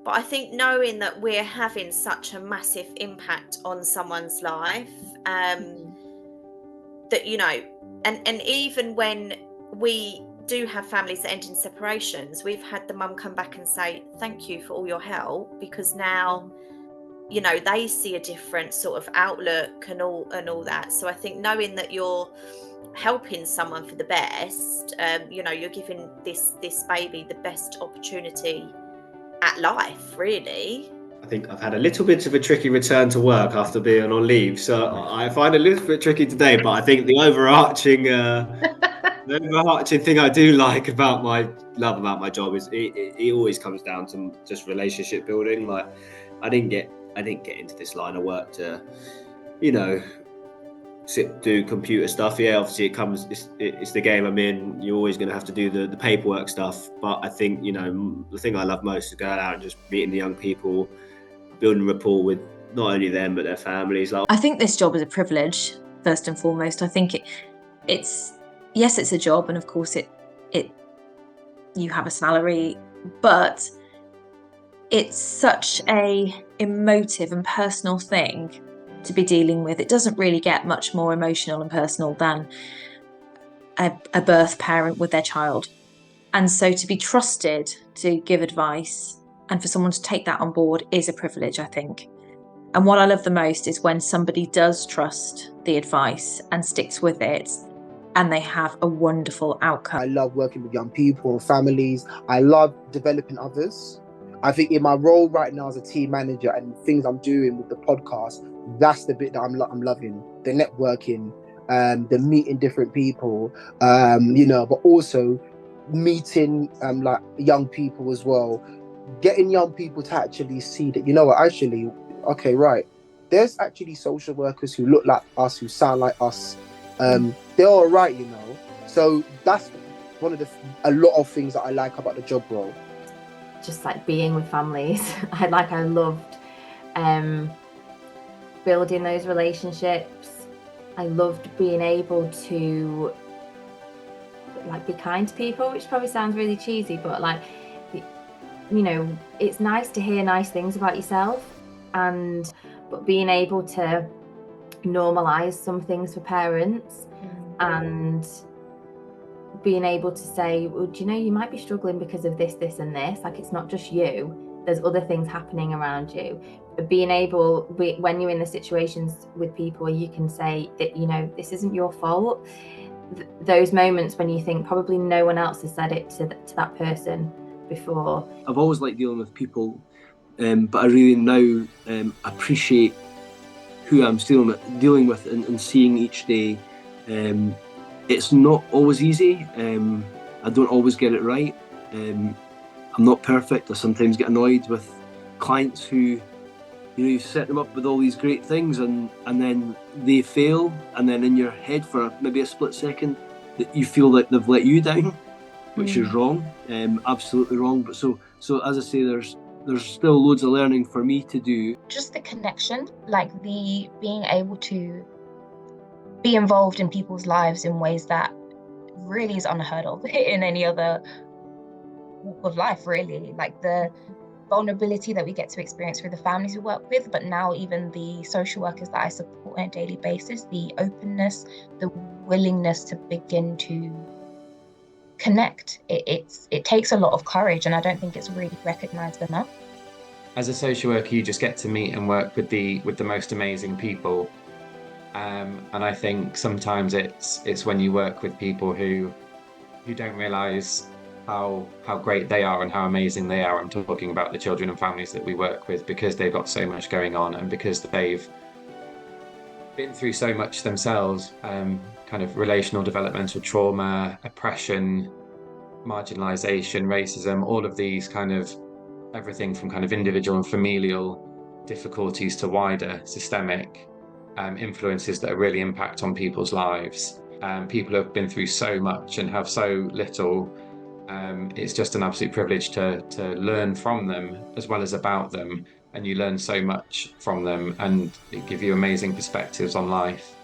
But I think knowing that we're having such a massive impact on someone's life, that, you know, and even when we do have families that end in separations, we've had the mum come back and say, thank you for all your help, because now, you know, they see a different sort of outlook and all that. So I think knowing that you're helping someone for the best, you know, you're giving this baby the best opportunity at life, really. I think I've had a little bit of a tricky return to work after being on leave, so I find it a little bit tricky today. But I think the overarching thing I do like about my job is it always comes down to just relationship building. Like I didn't get into this line of work to, you know, do computer stuff. Yeah, obviously it's the game I'm in. You're always going to have to do the paperwork stuff. But I think, you know, the thing I love most is going out and just meeting the young people, building rapport with not only them but their families. I think this job is a privilege, first and foremost. I think it's a job, and of course it you have a salary, but it's such a emotive and personal thing to be dealing with. It doesn't really get much more emotional and personal than a birth parent with their child. And so to be trusted to give advice and for someone to take that on board is a privilege, I think. And what I love the most is when somebody does trust the advice and sticks with it, and they have a wonderful outcome. I love working with young people and families. I love developing others. I think in my role right now as a team manager and things I'm doing with the podcast, that's the bit that I'm loving. The networking, the meeting different people, you know, but also meeting like young people as well. Getting young people to actually see that, you know what, actually, okay, right, there's actually social workers who look like us, who sound like us. They're all right, you know. So that's one of a lot of things that I like about the job role. Just like being with families. I loved building those relationships. I loved being able to like be kind to people, which probably sounds really cheesy, but like, you know, it's nice to hear nice things about yourself, but being able to normalize some things for parents and being able to say, well, do you know, you might be struggling because of this and this. Like, it's not just you, there's other things happening around you. But being able, when you're in the situations with people, you can say that, you know, this isn't your fault. Those moments when you think probably no one else has said it to that person before. I've always liked dealing with people, but I really now appreciate who I'm dealing with and seeing each day. It's not always easy. I don't always get it right. I'm not perfect. I sometimes get annoyed with clients who, you know, you set them up with all these great things and then they fail, and then in your head for maybe a split second that you feel like they've let you down, which is wrong, absolutely wrong. But so as I say, there's still loads of learning for me to do. Just the connection, like the being able to be involved in people's lives in ways that really is unheard of in any other walk of life, really. Like the vulnerability that we get to experience through the families we work with, but now even the social workers that I support on a daily basis, the openness, the willingness to begin to connect. It takes a lot of courage, and I don't think it's really recognised enough. As a social worker, you just get to meet and work with the most amazing people, and I think sometimes it's when you work with people who don't realise how great they are and how amazing they are. I'm talking about the children and families that we work with, because they've got so much going on and because they've been through so much themselves, kind of relational developmental trauma, oppression, marginalisation, racism, all of these kind of everything from kind of individual and familial difficulties to wider systemic influences that really impact on people's lives. People have been through so much and have so little. It's just an absolute privilege to learn from them as well as about them, and you learn so much from them and it gives you amazing perspectives on life.